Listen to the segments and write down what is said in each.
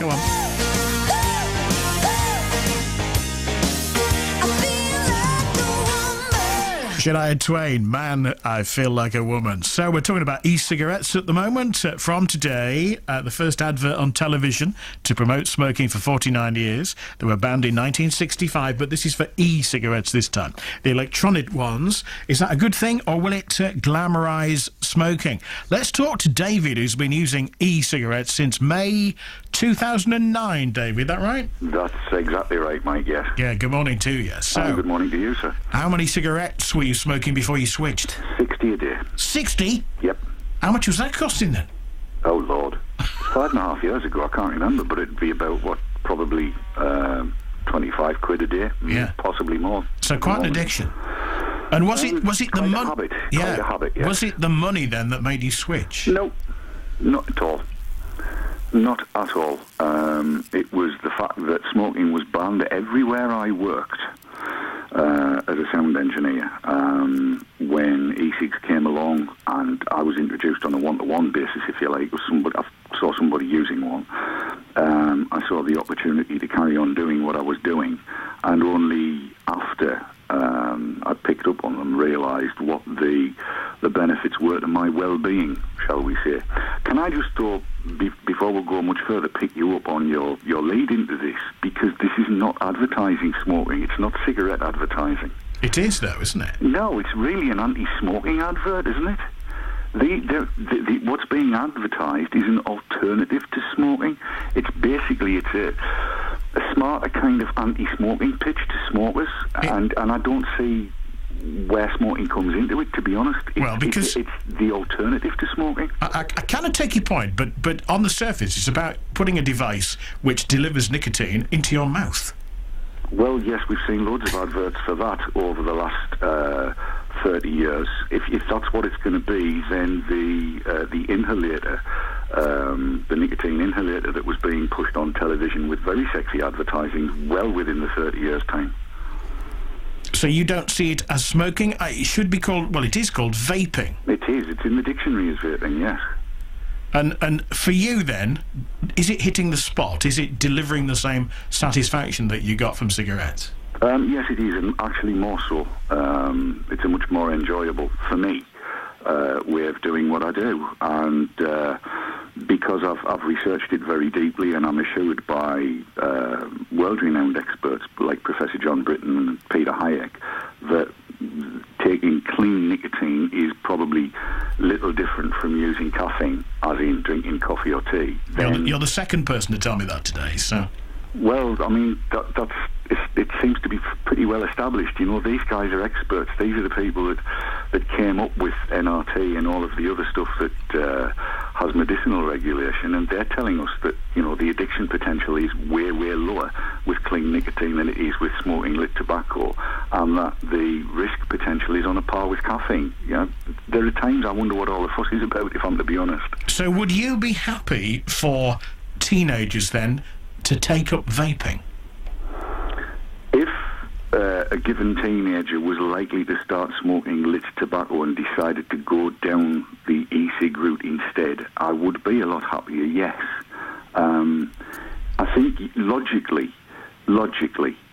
Come on. Shania Twain, Man, I Feel Like a Woman. So we're talking about e-cigarettes at the moment. From today, the first advert on television to promote smoking for 49 years. They were banned in 1965, but this is for e-cigarettes this time. The electronic ones. Is that a good thing, or will it glamorise smoking? Let's talk to David, who's been using e-cigarettes since May 2009, David, that right? That's exactly right, Mike, yes. Yeah, good morning to you. So, good morning to you, sir. How many cigarettes were you smoking before you switched? 60 a day. 60? Yep. How much was that costing then? Oh, Lord. 5.5 years ago, I can't remember, but it'd be about, what, probably 25 quid a day. Yeah. Possibly more. So quite an addiction. And was it the money? Habit. Yeah. Quite a habit, yes. Was it the money then that made you switch? No, not at all. Not at all. It was the fact that smoking was banned everywhere I worked as a sound engineer. When e-cigs came along and I was introduced on a one-to-one basis, if you like, I saw somebody using one. I saw the opportunity to carry on doing what I was doing, and only after I picked up on them, realised what the benefits were to my well-being, shall we say. Can I just, before we go much further, pick you up on your lead into this? Because this is not advertising smoking. It's not cigarette advertising. It is, though, isn't it? No, it's really an anti-smoking advert, isn't it? What's being advertised is an alternative to smoking. It's a smarter kind of anti-smoking pitch to smokers, and I don't see where smoking comes into it, to be honest. It's the alternative to smoking. I kind of take your point, but on the surface, it's about putting a device which delivers nicotine into your mouth. Well, yes, we've seen loads of adverts for that over the last 30 years. If that's what it's going to be, then the inhalator, the nicotine inhalator that was being pushed on television with very sexy advertising, well within the 30 years' time. So you don't see it as smoking? It should be called, well, it is called vaping. It is. It's in the dictionary as vaping, yes. And for you then, is it hitting the spot? Is it delivering the same satisfaction that you got from cigarettes? Yes, it is, and actually more so. It's a much more enjoyable, for me, way of doing what I do. And because I've researched it very deeply, and I'm assured by world-renowned experts like Professor John Britton and Peter Hayek that taking clean nicotine is probably little different from using caffeine, as in drinking coffee or tea. You're the second person to tell me that today, so... Well, I mean, it seems to be pretty well established. You know, these guys are experts. These are the people that came up with NRT and all of the other stuff that has medicinal regulation, and they're telling us that, you know, the addiction potential is way, way lower with clean nicotine than it is with smoking lit tobacco, and that the risk potential is on a par with caffeine. You know, there are times I wonder what all the fuss is about, if I'm to be honest. So would you be happy for teenagers, then, to take up vaping? If a given teenager was likely to start smoking lit tobacco and decided to go down the e-cig route instead, I would be a lot happier, yes. I think logically,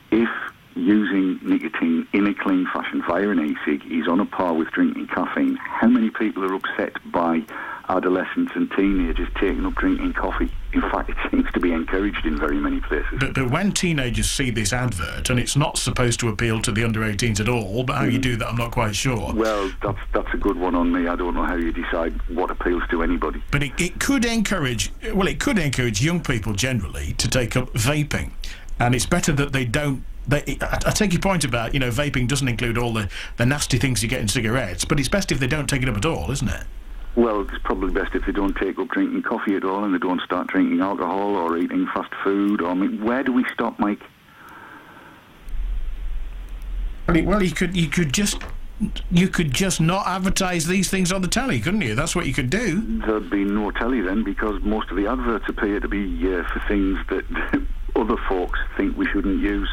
if using nicotine in a clean fashion via an e-cig is on a par with drinking caffeine, how many people are upset by adolescents and teenagers taking up drinking coffee? In fact, it seems to be encouraged in very many places. But when teenagers see this advert, and it's not supposed to appeal to the under-18s at all, but how you do that, I'm not quite sure. Well, that's a good one on me. I don't know how you decide what appeals to anybody. But it could encourage young people generally to take up vaping, and it's better that they don't. I take your point about, you know, vaping doesn't include all the nasty things you get in cigarettes, but it's best if they don't take it up at all, isn't it? Well, it's probably best if they don't take up drinking coffee at all, and they don't start drinking alcohol or eating fast food. I mean, where do we stop, Mike? Well, you could just not advertise these things on the telly, couldn't you? That's what you could do. There'd be no telly then, because most of the adverts appear to be for things that other folks think we shouldn't use.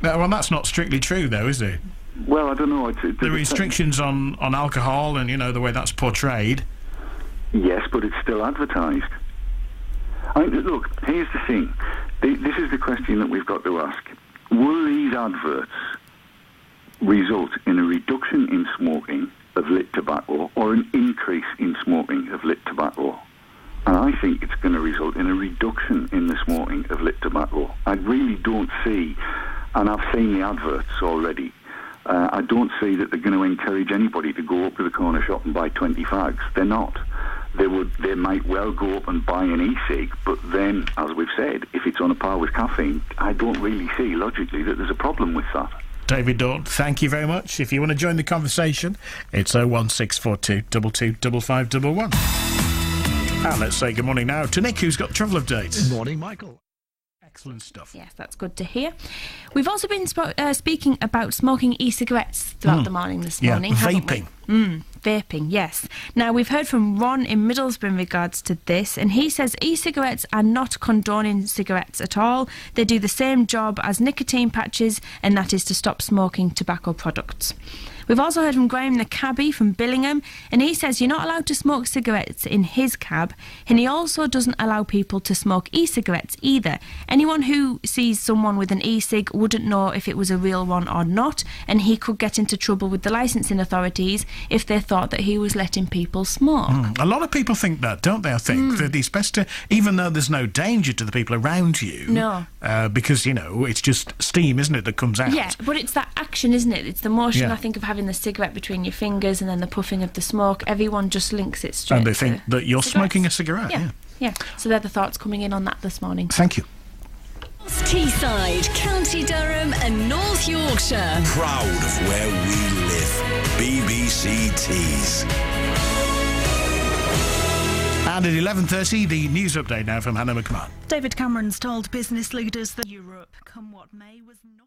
Well, that's not strictly true, though, is it? Well, I don't know. The restrictions on alcohol and, you know, the way that's portrayed. Yes, but it's still advertised. Look, here's the thing. This is the question that we've got to ask. Will these adverts result in a reduction in smoking of lit tobacco or an increase in smoking of lit tobacco? And I think it's going to result in a reduction in the smoking of lit tobacco. I really don't see, and I've seen the adverts already, I don't see that they're going to encourage anybody to go up to the corner shop and buy 20 fags. They're not. They might well go up and buy an e-cig, but then, as we've said, if it's on a par with caffeine, I don't really see logically that there's a problem with that. David Dorn, thank you very much. If you want to join the conversation, it's 01642 225511. And let's say good morning now to Nick, who's got the travel update. Good morning, Michael. Excellent stuff. Yes, that's good to hear. We've also been speaking about smoking e-cigarettes throughout the morning this morning. Vaping. Vaping, yes. Now, we've heard from Ron in Middlesbrough in regards to this, and he says e-cigarettes are not condoning cigarettes at all. They do the same job as nicotine patches, and that is to stop smoking tobacco products. We've also heard from Graham the cabbie from Billingham, and he says you're not allowed to smoke cigarettes in his cab, and he also doesn't allow people to smoke e-cigarettes either. Anyone who sees someone with an e-cig wouldn't know if it was a real one or not, and he could get into trouble with the licensing authorities if they thought that he was letting people smoke. A lot of people think that, don't they? I think that it's best to, even though there's no danger to the people around you, no, because, you know, it's just steam, isn't it, that comes out. Yeah, but it's that action, isn't it? It's the motion, I think, of having the cigarette between your fingers and then the puffing of the smoke. Everyone just links it straight. And they think that you're smoking a cigarette. Yeah. So they're the thoughts coming in on that this morning. Thank you. Teesside, County Durham and North Yorkshire. Proud of where we live. BBC Tees. And at 11:30, the news update now from Hannah McMahon. David Cameron's told business leaders that Europe, come what may, was not...